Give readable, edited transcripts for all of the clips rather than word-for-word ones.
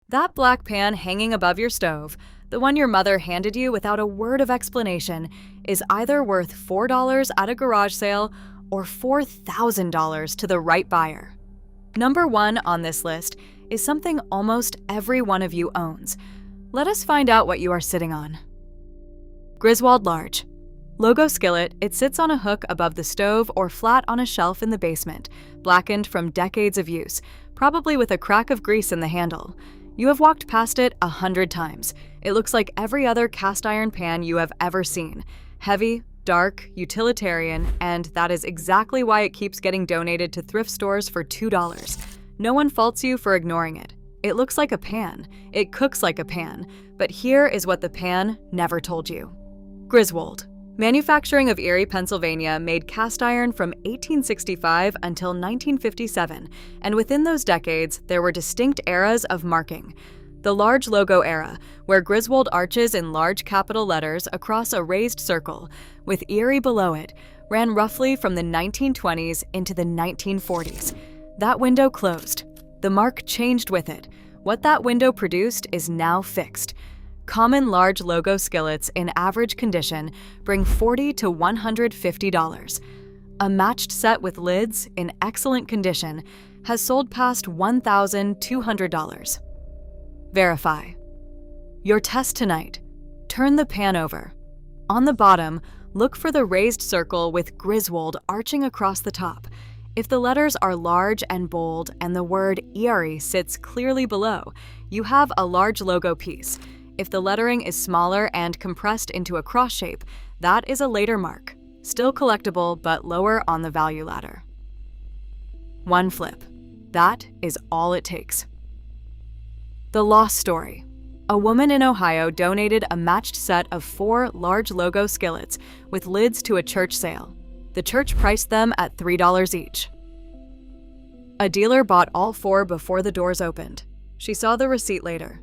That black pan hanging above your stove, the one your mother handed you without a word of explanation, is either worth $4 at a garage sale or $4,000 to the right buyer. Number 1 on this list is something almost every one of you owns. Let us find out what you are sitting on. Griswold Large. Logo skillet, it sits on a hook above the stove or flat on a shelf in the basement, blackened from decades of use, probably with a crack of grease in the handle. You have walked past it 100 times. It looks like every other cast iron pan you have ever seen. Heavy, dark, utilitarian, and that is exactly why it keeps getting donated to thrift stores for $2. No one faults you for ignoring it. It looks like a pan. It cooks like a pan. But here is what the pan never told you. Griswold. Manufacturing of Erie, Pennsylvania made cast iron from 1865 until 1957, and within those decades, there were distinct eras of marking. The large logo era, where Griswold arches in large capital letters across a raised circle, with Erie below it, ran roughly from the 1920s into the 1940s. That window closed. The mark changed with it. What that window produced is now fixed. Common large logo skillets in average condition bring $40 to $150. A matched set with lids in excellent condition has sold past $1,200. Verify. Your test tonight. Turn the pan over. On the bottom, look for the raised circle with Griswold arching across the top. If the letters are large and bold and the word Erie sits clearly below, you have a large logo piece. If the lettering is smaller and compressed into a cross shape, that is a later mark. Still collectible, but lower on the value ladder. One flip. That is all it takes. The Lost Story. A woman in Ohio donated a matched set of 4 large logo skillets with lids to a church sale. The church priced them at $3 each. A dealer bought all 4 before the doors opened. She saw the receipt later.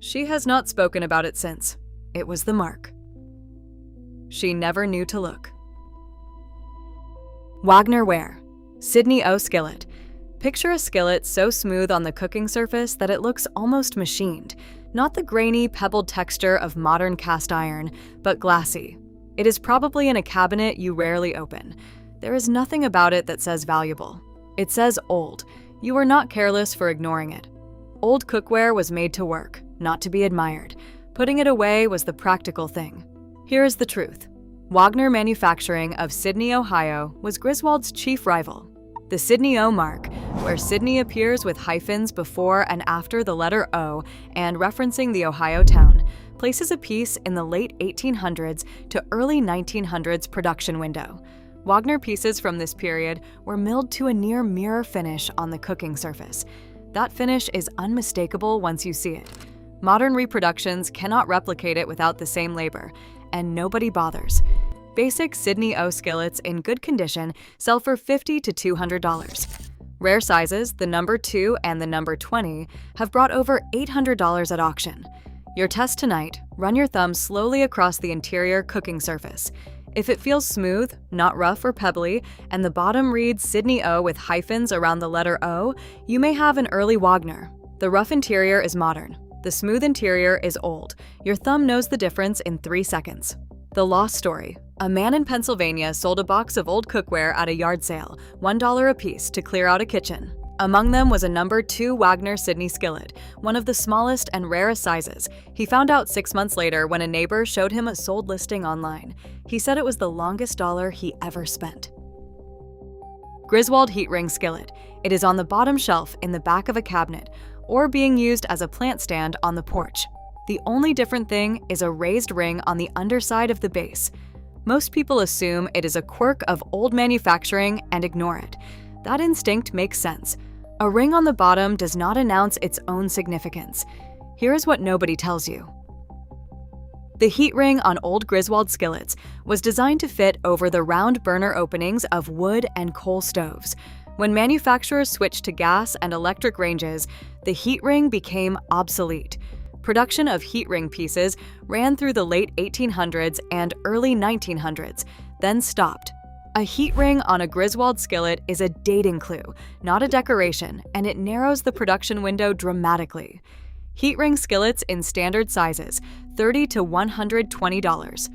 She has not spoken about it since. It was the mark. She never knew to look. Wagner Sydney-O skillet. Picture a skillet so smooth on the cooking surface that it looks almost machined. Not the grainy, pebbled texture of modern cast iron, but glassy. It is probably in a cabinet you rarely open. There is nothing about it that says valuable. It says old. You are not careless for ignoring it. Old cookware was made to work, not to be admired. Putting it away was the practical thing. Here is the truth. Wagner Manufacturing of Sydney, Ohio, was Griswold's chief rival. The Sydney-O mark, where Sydney appears with hyphens before and after the letter O and referencing the Ohio town, places a piece in the late 1800s to early 1900s production window. Wagner pieces from this period were milled to a near mirror finish on the cooking surface. That finish is unmistakable once you see it. Modern reproductions cannot replicate it without the same labor, and nobody bothers. Basic Sydney-O skillets in good condition sell for $50 to $200. Rare sizes, the number 2 and the number 20, have brought over $800 at auction. Your test tonight, run your thumb slowly across the interior cooking surface. If it feels smooth, not rough or pebbly, and the bottom reads Sydney-O with hyphens around the letter O, you may have an early Wagner. The rough interior is modern. The smooth interior is old. Your thumb knows the difference in 3 seconds. The Lost Story. A man in Pennsylvania sold a box of old cookware at a yard sale, $1 a piece, to clear out a kitchen. Among them was a number 2 Wagner Sydney skillet, one of the smallest and rarest sizes. He found out 6 months later when a neighbor showed him a sold listing online. He said it was the longest dollar he ever spent. Griswold heat ring skillet. It is on the bottom shelf in the back of a cabinet, or being used as a plant stand on the porch. The only different thing is a raised ring on the underside of the base. Most people assume it is a quirk of old manufacturing and ignore it. That instinct makes sense. A ring on the bottom does not announce its own significance. Here is what nobody tells you. The heat ring on old Griswold skillets was designed to fit over the round burner openings of wood and coal stoves. When manufacturers switched to gas and electric ranges, the heat ring became obsolete. Production of heat ring pieces ran through the late 1800s and early 1900s, then stopped. A heat ring on a Griswold skillet is a dating clue, not a decoration, and it narrows the production window dramatically. Heat ring skillets in standard sizes, $30 to $120.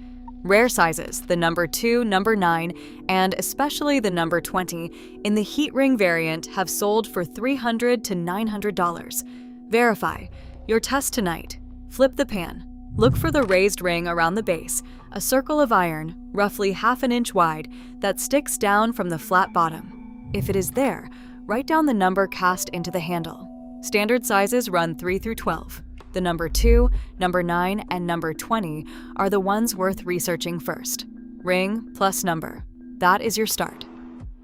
Rare sizes, the number 2, number 9, and especially the number 20, in the heat ring variant have sold for $300 to $900. Verify. Your test tonight. Flip the pan. Look for the raised ring around the base, a circle of iron, roughly ½ an inch wide, that sticks down from the flat bottom. If it is there, write down the number cast into the handle. Standard sizes run 3 through 12. The number 2, number 9, and number 20 are the ones worth researching first. Ring plus number. That is your start.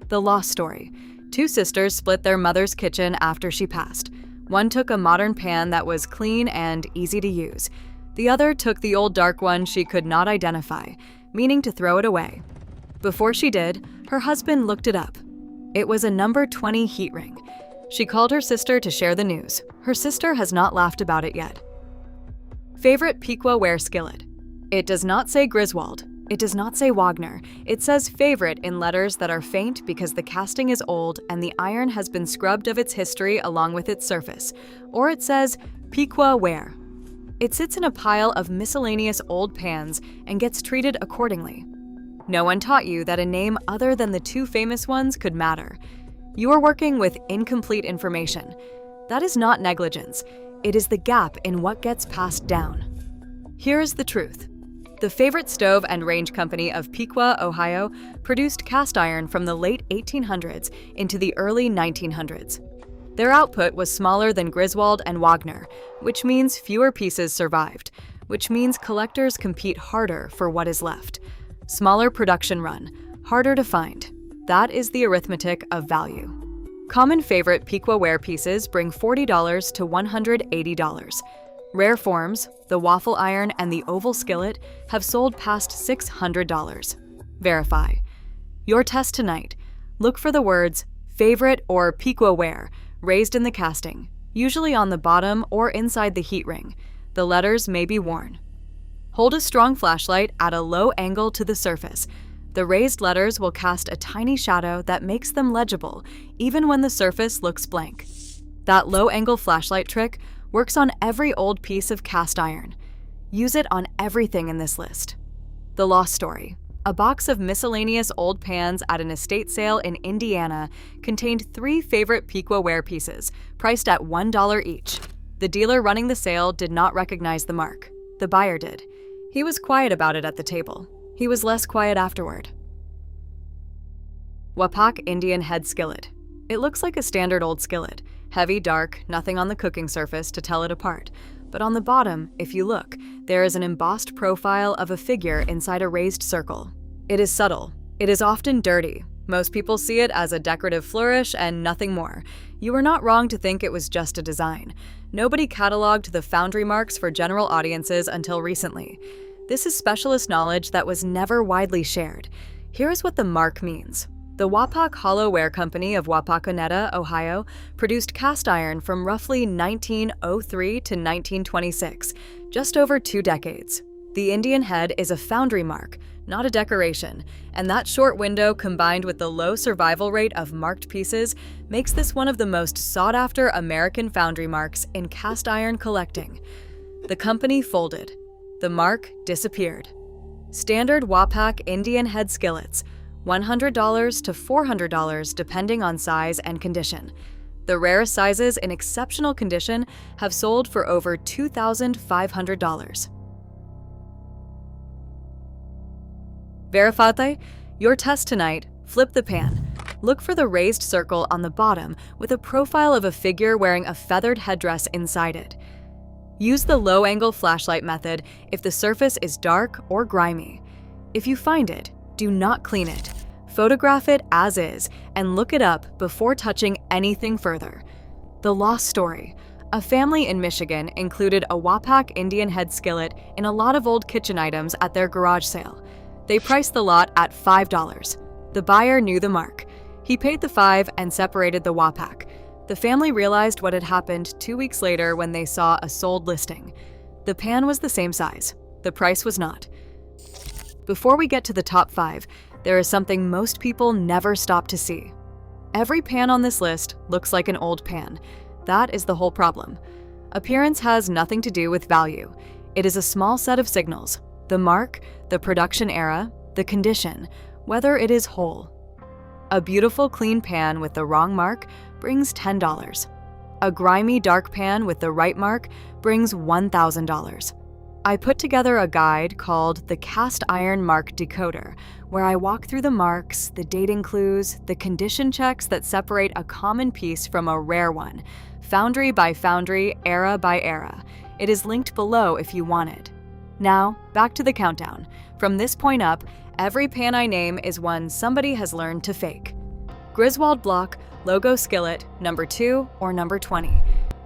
The lost story. 2 sisters split their mother's kitchen after she passed. One took a modern pan that was clean and easy to use. The other took the old dark one she could not identify, meaning to throw it away. Before she did, her husband looked it up. It was a number 20 heat ring. She called her sister to share the news. Her sister has not laughed about it yet. Favorite Piqua ware skillet. It does not say Griswold. It does not say Wagner. It says favorite in letters that are faint because the casting is old and the iron has been scrubbed of its history along with its surface. Or it says Piqua ware. It sits in a pile of miscellaneous old pans and gets treated accordingly. No one taught you that a name other than the 2 famous ones could matter. You are working with incomplete information. That is not negligence. It is the gap in what gets passed down. Here is the truth. The favorite stove and range company of Piqua, Ohio, produced cast iron from the late 1800s into the early 1900s. Their output was smaller than Griswold and Wagner, which means fewer pieces survived, which means collectors compete harder for what is left. Smaller production run, harder to find. That is the arithmetic of value. Common favorite Piqua ware pieces bring $40 to $180. Rare forms, the waffle iron and the oval skillet, have sold past $600. Verify. Your test tonight. Look for the words favorite or Piqua ware raised in the casting, usually on the bottom or inside the heat ring. The letters may be worn. Hold a strong flashlight at a low angle to the surface. The raised letters will cast a tiny shadow that makes them legible, even when the surface looks blank. That low-angle flashlight trick works on every old piece of cast iron. Use it on everything in this list. The lost story. A box of miscellaneous old pans at an estate sale in Indiana contained 3 favorite Piqua ware pieces, priced at $1 each. The dealer running the sale did not recognize the mark. The buyer did. He was quiet about it at the table. He was less quiet afterward. Wapak Indian head skillet. It looks like a standard old skillet. Heavy, dark, nothing on the cooking surface to tell it apart. But on the bottom, if you look, there is an embossed profile of a figure inside a raised circle. It is subtle. It is often dirty. Most people see it as a decorative flourish and nothing more. You were not wrong to think it was just a design. Nobody cataloged the foundry marks for general audiences until recently. This is specialist knowledge that was never widely shared. Here is what the mark means. The Wapak Hollow Ware Company of Wapakoneta, Ohio, produced cast iron from roughly 1903 to 1926, just over 2 decades. The Indian head is a foundry mark, not a decoration, and that short window combined with the low survival rate of marked pieces makes this one of the most sought-after American foundry marks in cast iron collecting. The company folded. The mark disappeared. Standard Wapak Indian head skillets, $100 to $400 depending on size and condition. The rarest sizes in exceptional condition have sold for over $2,500. Verifate. Your test tonight. Flip the pan. Look for the raised circle on the bottom with a profile of a figure wearing a feathered headdress inside it. Use the low-angle flashlight method if the surface is dark or grimy. If you find it, do not clean it. Photograph it as is and look it up before touching anything further. The lost story. A family in Michigan included a Wapak Indian head skillet in a lot of old kitchen items at their garage sale. They priced the lot at $5. The buyer knew the mark. He paid the $5 and separated the Wapak. The family realized what had happened 2 weeks later when they saw a sold listing. The pan was the same size. The price was not. Before we get to the top 5, there is something most people never stop to see. Every pan on this list looks like an old pan. That is the whole problem. Appearance has nothing to do with value. It is a small set of signals: the mark, the production era, the condition, whether it is whole. A beautiful clean pan with the wrong mark brings $10. A grimy dark pan with the right mark brings $1,000. I put together a guide called the Cast Iron Mark Decoder, where I walk through the marks, the dating clues, the condition checks that separate a common piece from a rare one, foundry by foundry, era by era. It is linked below if you want it. Now, back to the countdown. From this point up, every pan I name is one somebody has learned to fake. Griswold block, logo skillet, number 2 or number 20.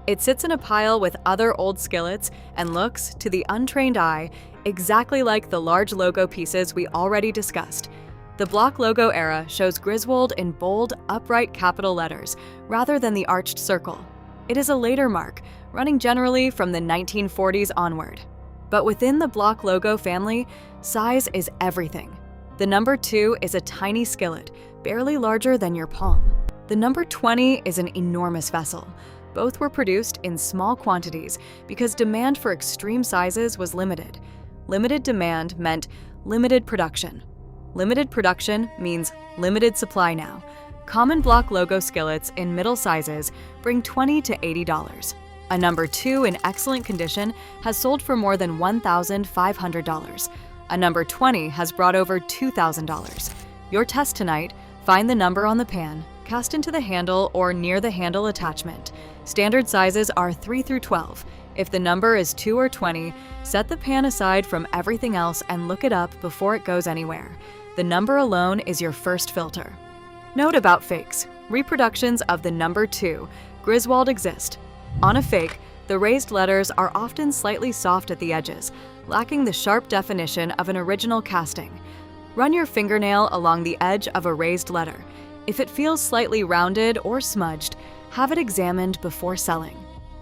It sits in a pile with other old skillets and looks, to the untrained eye, exactly like the large logo pieces we already discussed. The block logo era shows Griswold in bold, upright capital letters, rather than the arched circle. It is a later mark, running generally from the 1940s onward. But within the block logo family, size is everything. The number 2 is a tiny skillet, barely larger than your palm. The number 20 is an enormous vessel. Both were produced in small quantities because demand for extreme sizes was limited. Limited demand meant limited production. Limited production means limited supply now. Common block logo skillets in middle sizes bring $20 to $80. A number 2 in excellent condition has sold for more than $1,500. A number 20 has brought over $2,000. Your test tonight: find the number on the pan, cast into the handle or near the handle attachment. Standard sizes are 3 through 12. If the number is 2 or 20, set the pan aside from everything else and look it up before it goes anywhere. The number alone is your first filter. Note about fakes. Reproductions of the number 2, Griswold, exist. On a fake, the raised letters are often slightly soft at the edges, lacking the sharp definition of an original casting. Run your fingernail along the edge of a raised letter. If it feels slightly rounded or smudged, have it examined before selling.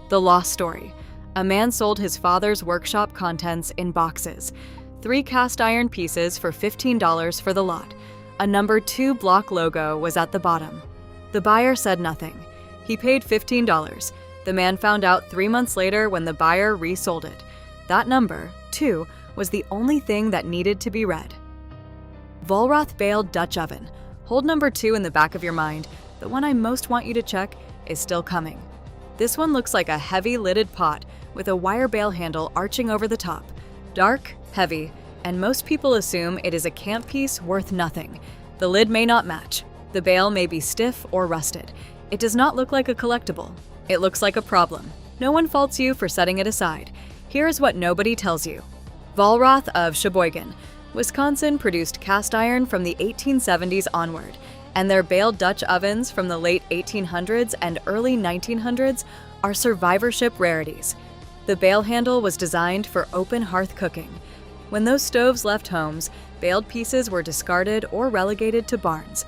The lost story. A man sold his father's workshop contents in boxes. 3 cast iron pieces for $15 for the lot. A number 2 block logo was at the bottom. The buyer said nothing. He paid $15. The man found out 3 months later when the buyer resold it. That number, 2, was the only thing that needed to be read. Vollrath baled Dutch oven. Hold number 2 in the back of your mind. The one I most want you to check is still coming. This one looks like a heavy lidded pot with a wire bale handle arching over the top. Dark, heavy, and most people assume it is a camp piece worth nothing. The lid may not match. The bale may be stiff or rusted. It does not look like a collectible. It looks like a problem. No one faults you for setting it aside. Here is what nobody tells you. Vollrath of Sheboygan, Wisconsin produced cast iron from the 1870s onward, and their baled Dutch ovens from the late 1800s and early 1900s are survivorship rarities. The bale handle was designed for open hearth cooking. When those stoves left homes, baled pieces were discarded or relegated to barns.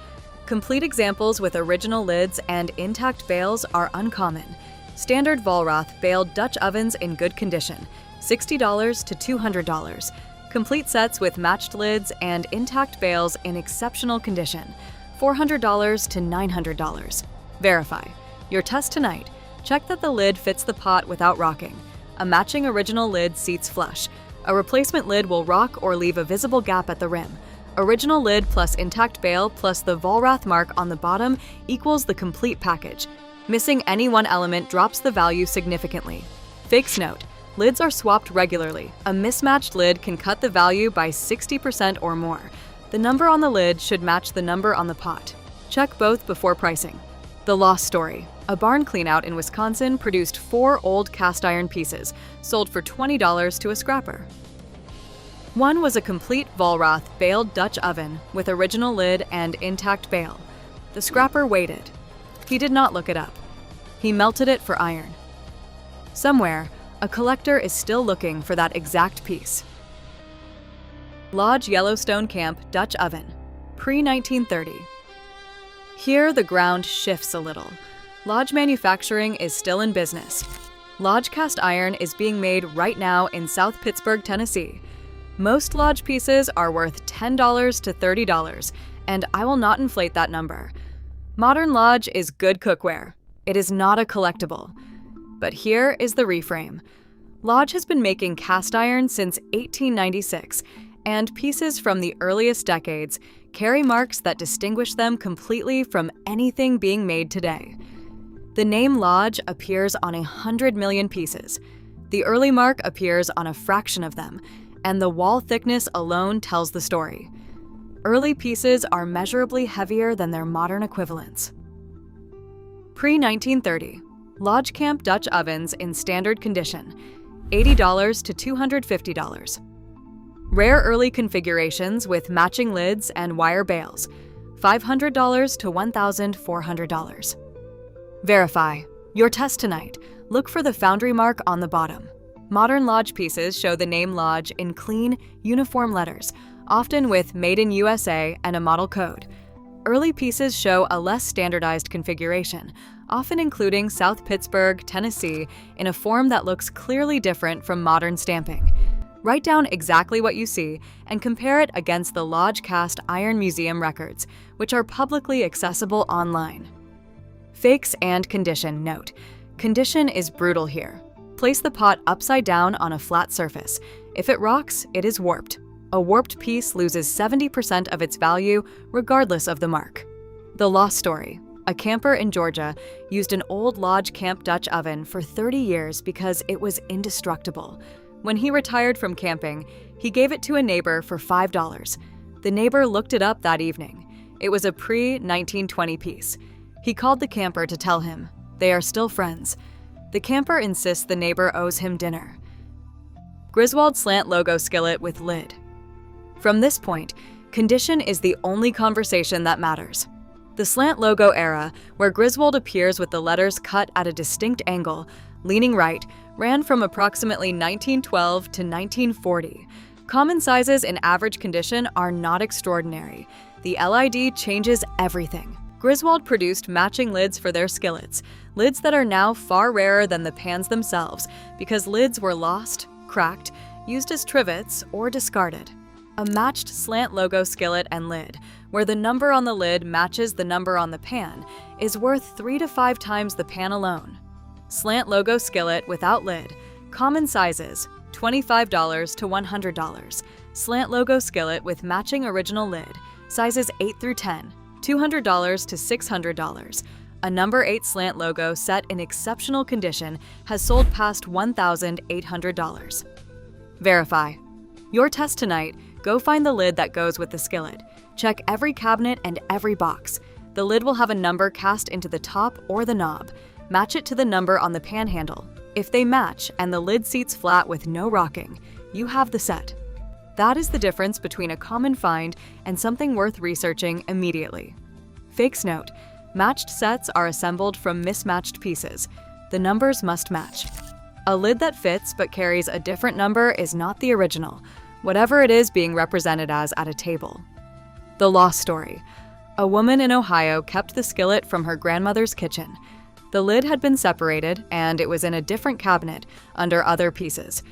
Complete examples with original lids and intact bales are uncommon. Standard Vollrath baled Dutch ovens in good condition, $60 to $200. Complete sets with matched lids and intact bales in exceptional condition, $400 to $900. Verify. Your test tonight. Check that the lid fits the pot without rocking. A matching original lid seats flush. A replacement lid will rock or leave a visible gap at the rim. Original lid plus intact bale plus the Vollrath mark on the bottom equals the complete package. Missing any one element drops the value significantly. Fakes note: lids are swapped regularly. A mismatched lid can cut the value by 60% or more. The number on the lid should match the number on the pot. Check both before pricing. The lost story. A barn cleanout in Wisconsin produced 4 old cast iron pieces, sold for $20 to a scrapper. One was a complete Vollrath baled Dutch oven with original lid and intact bale. The scrapper waited. He did not look it up. He melted it for iron. Somewhere, a collector is still looking for that exact piece. Lodge Yellowstone Camp Dutch oven, pre-1930. Here the ground shifts a little. Lodge manufacturing is still in business. Lodge cast iron is being made right now in South Pittsburgh, Tennessee. Most Lodge pieces are worth $10 to $30, and I will not inflate that number. Modern Lodge is good cookware. It is not a collectible. But here is the reframe. Lodge has been making cast iron since 1896, and pieces from the earliest decades carry marks that distinguish them completely from anything being made today. The name Lodge appears on 100 million pieces. The early mark appears on a fraction of them, and the wall thickness alone tells the story. Early pieces are measurably heavier than their modern equivalents. Pre-1930, Lodge Camp Dutch ovens in standard condition, $80 to $250. Rare early configurations with matching lids and wire bails, $500 to $1,400. Verify. Your test tonight. Look for the foundry mark on the bottom. Modern Lodge pieces show the name Lodge in clean, uniform letters, often with Made in USA and a model code. Early pieces show a less standardized configuration, often including South Pittsburgh, Tennessee, in a form that looks clearly different from modern stamping. Write down exactly what you see and compare it against the Lodge Cast Iron Museum records, which are publicly accessible online. Fakes and condition. Note: condition is brutal here. Place the pot upside down on a flat surface. If it rocks, it is warped. A warped piece loses 70% of its value, regardless of the mark. The Lost Story. A camper in Georgia used an old Lodge Camp Dutch oven for 30 years because it was indestructible. When he retired from camping, he gave it to a neighbor for $5. The neighbor looked it up that evening. It was a pre-1920 piece. He called the camper to tell him. They are still friends. The camper insists the neighbor owes him dinner. Griswold slant logo skillet with lid. From this point, condition is the only conversation that matters. The slant logo era, where Griswold appears with the letters cut at a distinct angle, leaning right, ran from approximately 1912 to 1940. Common sizes in average condition are not extraordinary. The LID changes everything. Griswold produced matching lids for their skillets, lids that are now far rarer than the pans themselves because lids were lost, cracked, used as trivets, or discarded. A matched slant logo skillet and lid, where the number on the lid matches the number on the pan, is worth 3 to 5 times the pan alone. Slant logo skillet without lid, common sizes, $25 to $100. Slant logo skillet with matching original lid, sizes 8 through 10, $200 to $600. A number 8 slant logo set in exceptional condition has sold past $1,800. Verify. Your test tonight. Go find the lid that goes with the skillet. Check every cabinet and every box. The lid will have a number cast into the top or the knob. Match it to the number on the pan handle. If they match and the lid seats flat with no rocking, you have the set. That is the difference between a common find and something worth researching immediately. Fakes note: matched sets are assembled from mismatched pieces. The numbers must match. A lid that fits but carries a different number is not the original, whatever it is being represented as at a table. The Lost Story. A woman in Ohio kept the skillet from her grandmother's kitchen. The lid had been separated, and it was in a different cabinet under other pieces.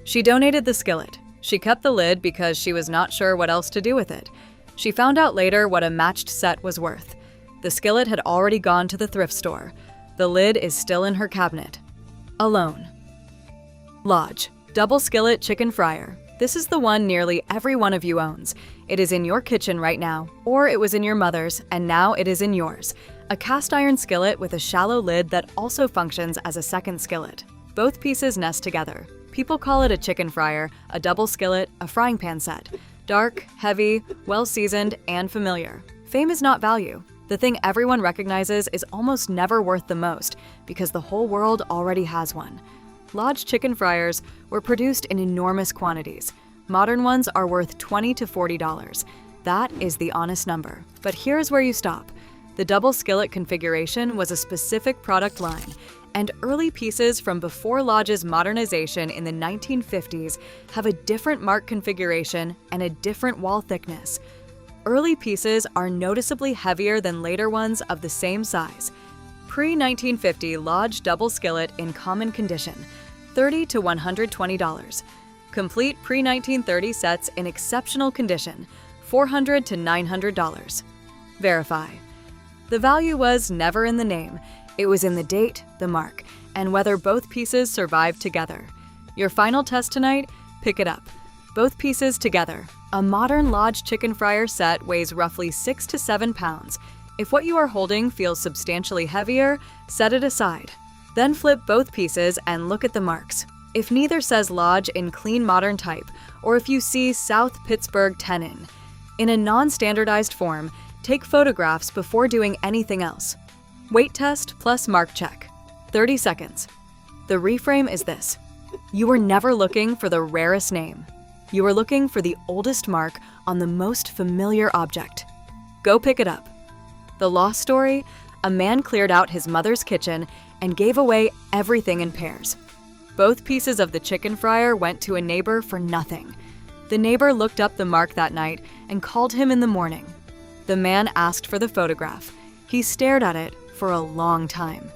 She donated the skillet. She kept the lid because she was not sure what else to do with it. She found out later what a matched set was worth. The skillet had already gone to the thrift store. The lid is still in her cabinet. Alone. Lodge. Double skillet chicken fryer. This is the one nearly every one of you owns. It is in your kitchen right now, or it was in your mother's, and now it is in yours. A cast iron skillet with a shallow lid that also functions as a second skillet. Both pieces nest together. People call it a chicken fryer, a double skillet, a frying pan set. Dark, heavy, well-seasoned, and familiar. Fame is not value. The thing everyone recognizes is almost never worth the most because the whole world already has one. Lodge chicken fryers were produced in enormous quantities. Modern ones are worth $20 to $40. That is the honest number. But here's where you stop. The double skillet configuration was a specific product line, and early pieces from before Lodge's modernization in the 1950s have a different mark configuration and a different wall thickness. Early pieces are noticeably heavier than later ones of the same size. Pre-1950 Lodge double skillet in common condition, $30 to $120. Complete pre-1930 sets in exceptional condition, $400 to $900. Verify. The value was never in the name. It was in the date, the mark, and whether both pieces survived together. Your final test tonight? Pick it up. Both pieces together. A modern Lodge chicken fryer set weighs roughly 6 to 7 pounds. If what you are holding feels substantially heavier, set it aside. Then flip both pieces and look at the marks. If neither says Lodge in clean modern type, or if you see South Pittsburgh tenon in a non-standardized form, take photographs before doing anything else. Weight test plus mark check. 30 seconds. The reframe is this. You were never looking for the rarest name. You were looking for the oldest mark on the most familiar object. Go pick it up. The lost story? A man cleared out his mother's kitchen and gave away everything in pairs. Both pieces of the chicken fryer went to a neighbor for nothing. The neighbor looked up the mark that night and called him in the morning. The man asked for the photograph. He stared at it for a long time.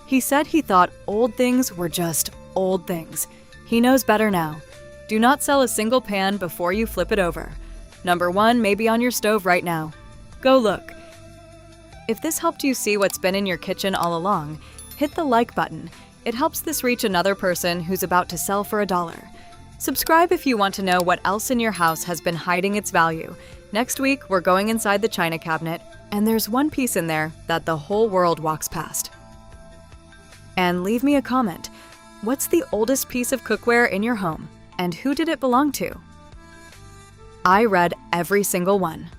He said he thought old things were just old things. He knows better now. Do not sell a single pan before you flip it over. Number 1 may be on your stove right now. Go look. If this helped you see what's been in your kitchen all along, hit the like button. It helps this reach another person who's about to sell for $1. Subscribe if you want to know what else in your house has been hiding its value. Next week, we're going inside the china cabinet, and there's one piece in there that the whole world walks past. And leave me a comment. What's the oldest piece of cookware in your home, and who did it belong to? I read every single one.